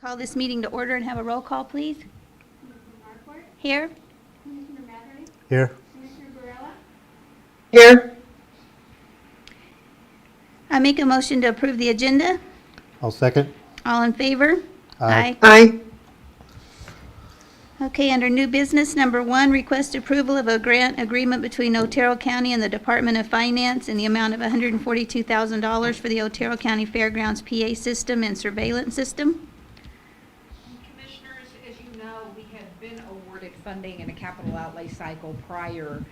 Call this meeting to order and have a roll call, please. Commissioner Marquardt, Here. Commissioner Matherly, Here. Commissioner Barella, Here. I make a motion to approve the agenda. I'll second. All in favor? Aye. Aye. Okay, under new business, number 1, request approval of a grant agreement between Otero County and the Department of Finance in the amount of $142,000 for the Otero County Fairgrounds PA system and surveillance system. Commissioners, as you know, we have been awarded funding in a capital outlay cycle prior.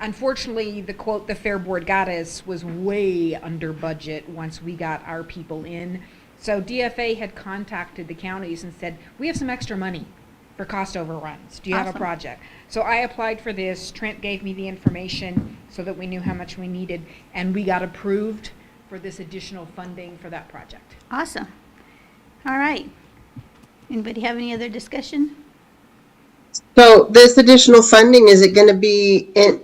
Unfortunately, the quote the Fair Board got us was way under budget once we got our people in. So DFA had contacted the counties and said, we have some extra money for cost overruns. Do you have a Awesome. project? So I applied for this. Trent gave me the information so that we knew how much we needed, and we got approved for this additional funding for that project. Awesome. All right. Anybody have any other discussion? So this additional funding, is it going to be in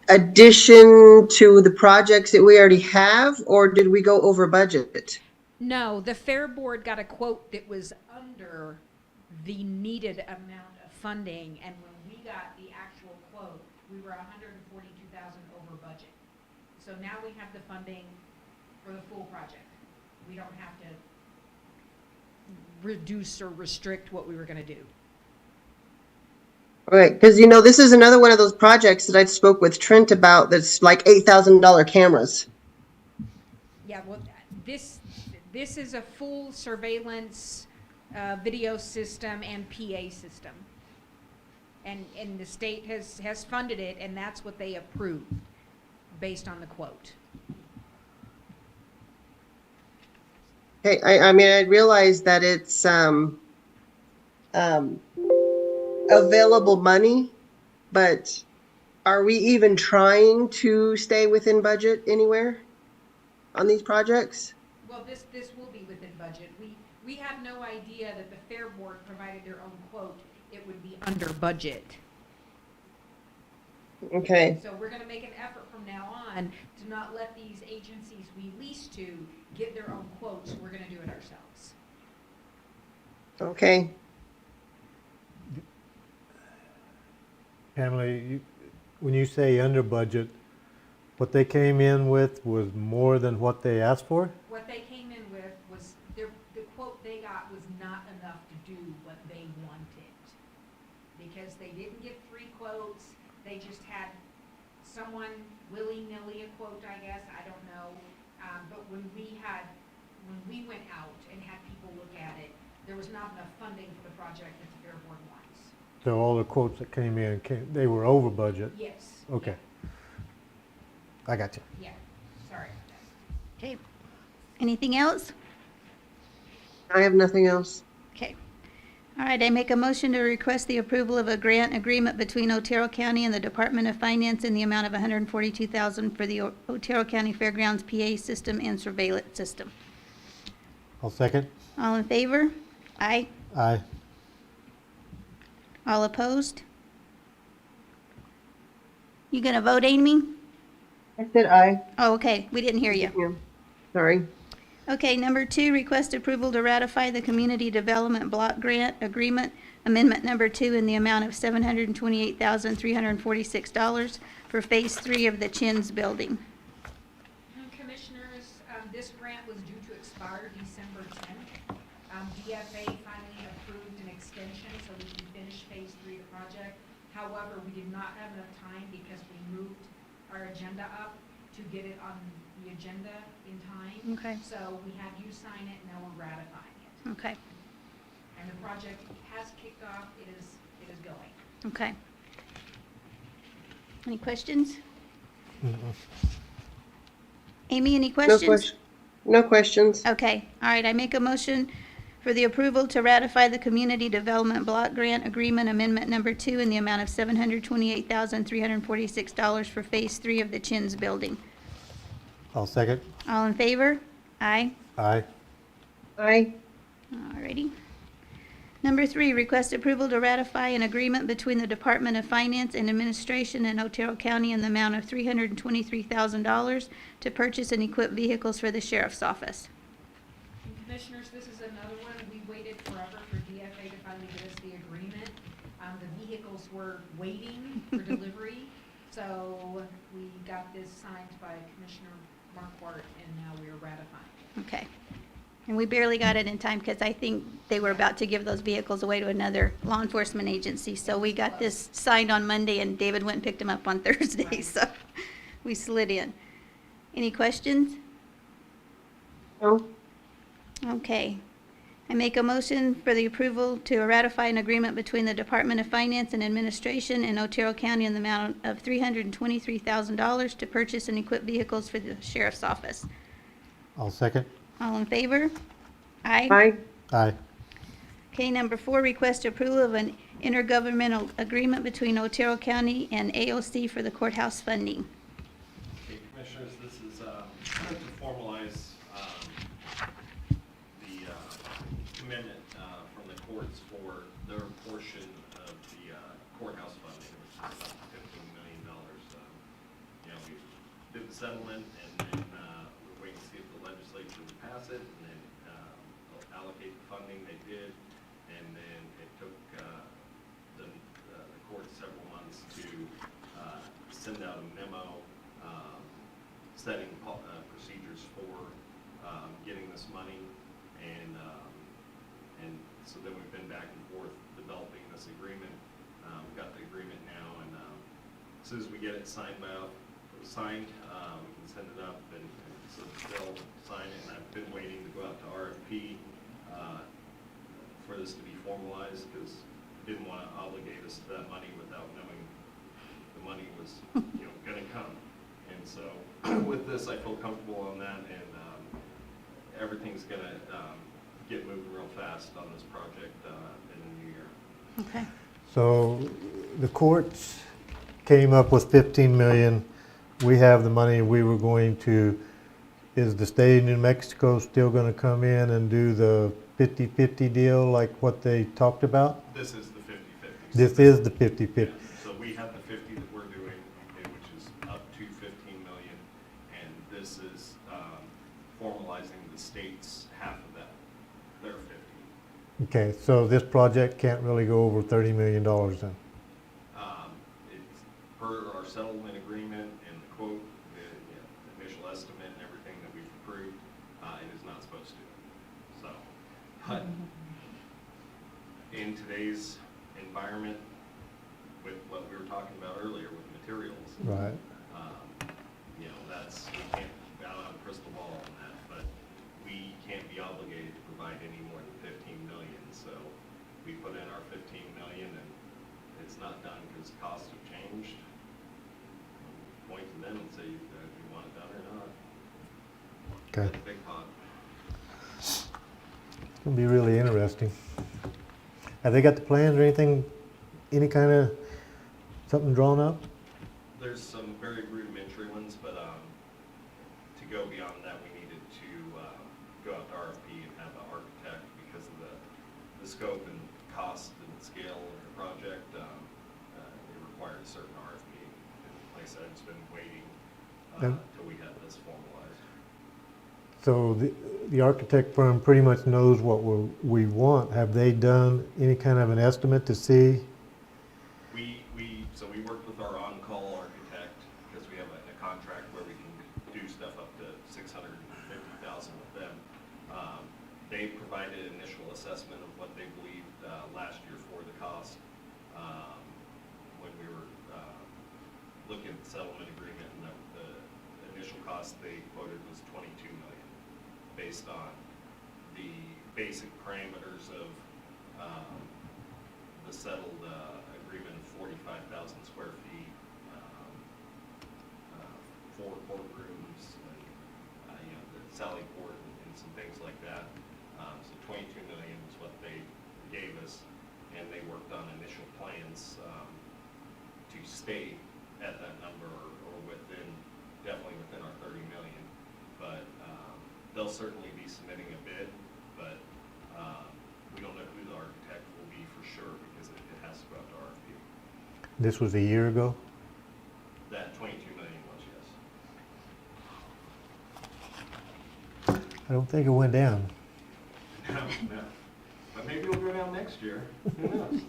addition to the projects that we already have, or did we go over budget? No, the Fair Board got a quote that was under the needed amount of funding, and when we got the actual quote, we were 142,000 over budget. So now we have the funding for the full project. We don't have to reduce or restrict what we were gonna do. Right, because this is another one of those projects that I spoke with Trent about that's like $8,000 cameras. Yeah, well, this is a full surveillance video system and PA system. And the state has funded it, and that's what they approved based on the quote. Okay, I mean, I realize that it's available money, but are we even trying to stay within budget anywhere on these projects? Well, this will be within budget. We had no idea that the Fair Board provided their own quote, it would be under budget. Okay, So we're gonna make an effort from now on to not let these agencies we lease to get their own quotes. We're gonna do it ourselves. okay. Pamela, when you say under budget, what they came in with was more than what they asked for? What they came in with was, the quote they got was not enough to do what they wanted. Because they didn't get 3 quotes, they just had someone willy-nilly a quote, I guess, I don't know. But when we went out and had people look at it, there was not enough funding for the project that the Fair Board wants. So all the quotes that came in, they were over budget? Yes. Okay. I got you. Yeah, sorry about that. Okay. Anything else? I have nothing else. Okay. All right, I make a motion to request the approval of a grant agreement between Otero County and the Department of Finance in the amount of $142,000 for the Otero County Fairgrounds PA system and surveillance system. I'll second. All in favor? Aye. Aye. All opposed? You gonna vote, Amy? I said aye. Oh, okay, we didn't hear you. Yeah. Sorry. Okay, number 2, request approval to ratify the Community Development Block Grant Agreement, Amendment Number 2, in the amount of $728,346 for Phase 3 of the Chins Building. Commissioners, this grant was due to expire December 10th. DFA finally approved an extension so we can finish Phase 3 of the project. However, we did not have enough time because we moved our agenda up to get it on the agenda in time. Okay. So we had you sign it, now we're ratifying it. Okay, And the project has kicked off, it is going. okay. Any questions? Amy, any No questions? question. No questions. Okay, all right, I make a motion for the approval to ratify the Community Development Block Grant Agreement Amendment Number 2 in the amount of $728,346 for Phase 3 of the Chins Building. I'll second. All in favor? Aye. Aye. Aye. All righty. Number 3, request approval to ratify an agreement between the Department of Finance and Administration and Otero County in the amount of $323,000 to purchase and equip vehicles for the Sheriff's Office. And Commissioners, this is another one. We waited forever for DFA to finally get us the agreement. The vehicles were waiting for delivery, so we got this signed by Commissioner Markwart, and now we are ratifying it. Okay. And we barely got it in time because I think they were about to give those vehicles away to another law enforcement agency. So we got this signed on Monday and David went and picked them up on Thursday, Right. so we slid in. Any questions? No? Okay. I make a motion for the approval to ratify an agreement between the Department of Finance and Administration and Otero County in the amount of $323,000 to purchase and equip vehicles for the sheriff's office. I'll second. All in favor? Aye. Aye. Aye. Okay, number 4, request approval of an intergovernmental agreement between Otero County and AOC for the courthouse funding. Okay, Commissioners, this is to formalize the commitment from the courts for their portion of the courthouse funding, which is up to $15 million. You know, we did the settlement, and then we're waiting to see if the legislature would pass it, and then allocate the funding. They did, and then it took the court several months to send out a memo setting procedures for getting this money, and so then we've been back and forth developing this agreement. We've got the agreement now, and as soon as we get it signed, we can send it up, and so they'll sign it. And I've been waiting to go out to RFP for this to be formalized, because I didn't want to obligate us to that money without knowing the money was, going to come. And so with this, I feel comfortable on that, and everything's going to get moving real fast on this project in the new year. Okay. So the courts came up with 15 million. We have the money we were going to, is the state of New Mexico still going to come in and do the 50-50 deal like what they talked about? This is the 50/50. This is the 50-50. Yeah, so we have the 50 that we're doing, okay, which is up to 15 million, and this is formalizing the state's half of that, their 50. Okay, so this project can't really go over $30 million then? It's per our settlement agreement and the quote, the initial estimate and everything that we've approved, it is not supposed to. So, but in today's environment, with what we were talking about earlier with materials, Right. that's, we can't, I don't have a crystal ball on that, but we can't be obligated to provide any more than 15 million. So we put in our 15 million, and it's not done because costs have changed. Point to them and say, do you want it done or not? Okay. That's a big pot. It's going to be really interesting. Have they got the plans or anything, any kind of something drawn up? There's some very rudimentary ones, but to go beyond that, we needed to go out to RFP and have an architect because of the scope and cost and scale of the project. It required a certain RFP. And like I said, I've just been waiting till we had this formalized. So the architect firm pretty much knows what we want. Have they done any kind of an estimate to see? So we worked with our on-call architect because we have a contract where we can do stuff up to $650,000 with them. They provided an initial assessment of what they believed last year for the cost. When we were looking at the settlement agreement, and the initial cost they quoted was $22 million, based on the basic parameters of the settled agreement of 45,000 square feet, 4 courtrooms, and the Sally Port and some things like that. So 22 million is what they gave us, and they worked on initial plans to stay at that number or definitely within our 30 million. But they'll certainly be submitting a bid, but we don't know who the architect will be for sure because it has to go out to RFP. This was a year ago? That 22 million was, yes. I don't think it went down. No. But maybe it'll go down next year. Who knows?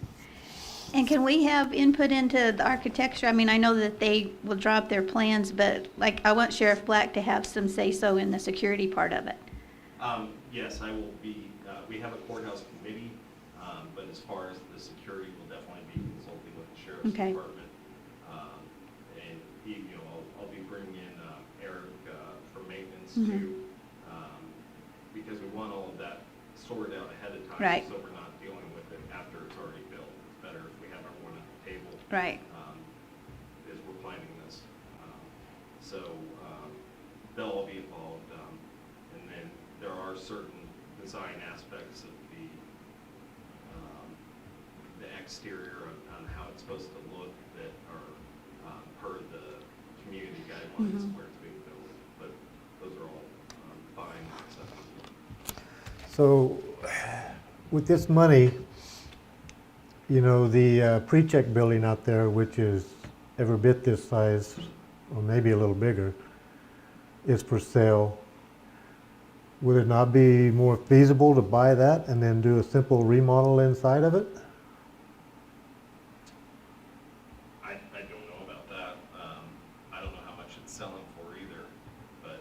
And can we have input into the architecture? I mean, I know that they will draw up their plans, but like, I want Sheriff Black to have some say-so in the security part of it. Yes, I will be, we have a courthouse committee, but as far as the security, we'll definitely be consulting with the sheriff's Okay. department. And he, I'll be bringing in Eric for maintenance Mhm. too, because we want all of that sorted out ahead of time. Right. So we're not dealing with it after it's already built. It's better if we have everyone at the table. Right. As we're planning this. So they'll all be involved. And then there are certain design aspects of the exterior on how it's supposed to look that are per the community guidelines Mhm. where it's being built. But those are all fine. So with this money, the pre-check building out there, which is every bit this size, or maybe a little bigger, is for sale. Would it not be more feasible to buy that and then do a simple remodel inside of it? I don't know about that. I don't know how much it's selling for either, but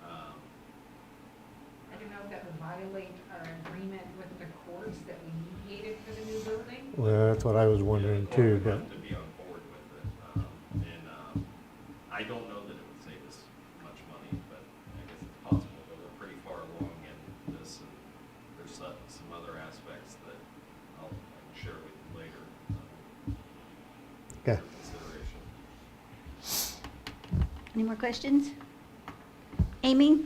I don't know if that would violate our agreement with the courts that we mediated for the new building. Well, that's what I was wondering yeah, the too, court would but, have to be on board with it. I don't know that it would save us much money, but I guess it's possible that we're pretty far along in this, and there's some other aspects that I can share with you later. okay. For consideration. Any more questions? Amy?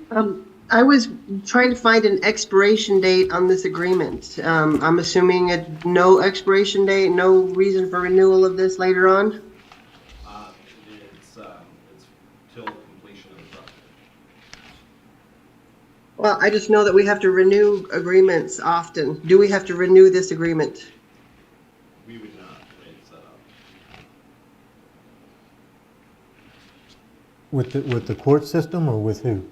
I was trying to find an expiration date on this agreement. I'm assuming no expiration date, no reason for renewal of this later on? It's till completion of the project. Well, I just know that we have to renew agreements often. Do we have to renew this agreement? We would not, the way it's set up. With the court system or with who?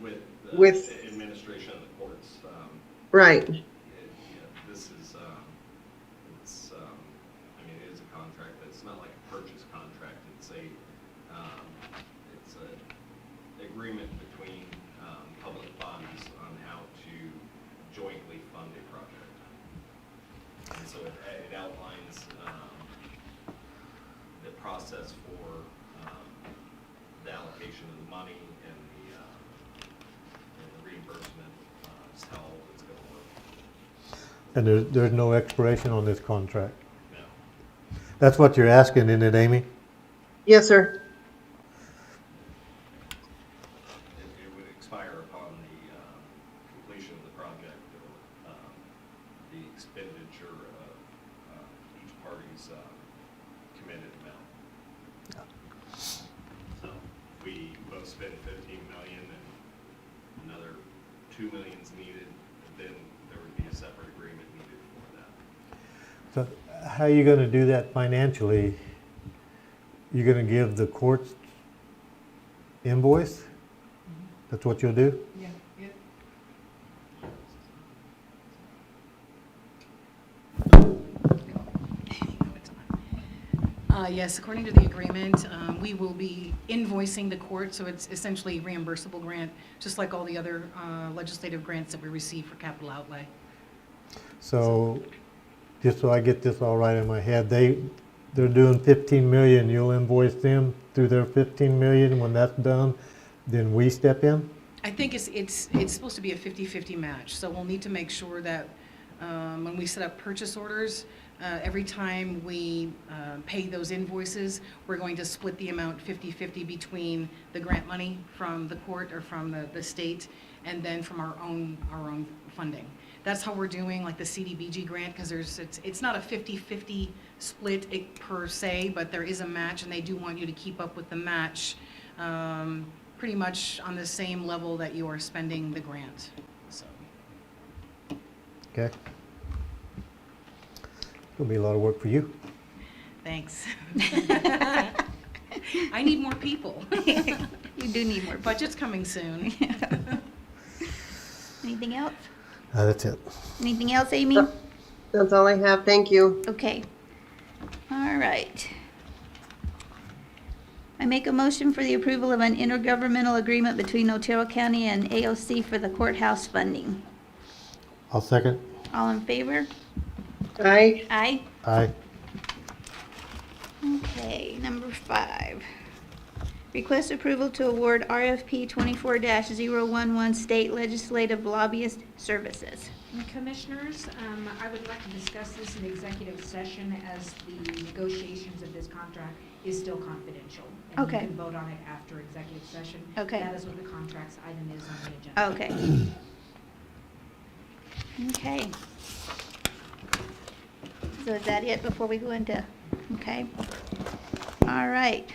With the With- administration of the courts. Right. This is, it's, I mean, it is a contract, but it's not like a purchase contract. It's a agreement between public bodies on how to jointly fund a project. And so it outlines the process for the allocation of the money and the reimbursement, is how it's going to work. And there's no expiration on this contract? No. That's what you're asking, isn't it, Amy? Yes, sir. It would expire upon the completion of the project or the expenditure of each party's committed amount. So if we both spend 15 million and another 2 million's needed, then there would be a separate agreement needed for that. So how are you going to do that financially? You're going to give the courts invoice? That's what you'll do? Yeah. Yes, according to the agreement, we will be invoicing the court, so it's essentially a reimbursable grant, just like all the other legislative grants that we receive for capital outlay. So, just so I get this all right in my head, they're doing 15 million, you'll invoice them through their 15 million, when that's done, then we step in? I think it's supposed to be a 50-50 match, so we'll need to make sure that when we set up purchase orders, every time we pay those invoices, we're going to split the amount 50-50 between the grant money from the court or from the state, and then from our own funding. That's how we're doing like the CDBG grant, because it's not a 50-50 split per se, but there is a match, and they do want you to keep up with the match pretty much on the same level that you are spending the grant. So. Okay. It'll be a lot of work for you. Thanks. I need more people. You do need more. Budget's coming soon. Anything else? That's it. Anything else, Amy? That's all I have. Thank you. Okay. All right. I make a motion for the approval of an intergovernmental agreement between Otero County and AOC for the courthouse funding. I'll second. All in favor? Aye. Aye. Aye. Okay, number 5. Request approval to award RFP 24-011 State Legislative Lobbyist Services. Commissioners, I would like to discuss this in executive session as the negotiations of this contract is still confidential. And Okay. you can vote on it after executive session. Okay. That is what the contracts item is on the agenda. Okay. Okay. So is that it before we go into, okay? All right.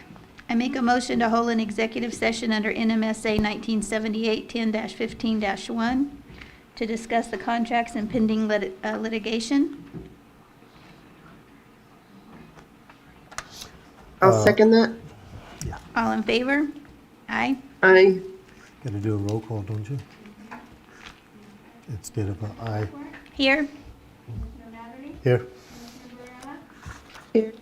I make a motion to hold an executive session under NMSA 1978 10-15-1 to discuss the contracts and pending litigation. I'll second that. All in favor? Aye. Aye. Got to do a roll call, don't you? Instead of a aye. Here? Commissioner Matherly? Here. Commissioner Barela? Here.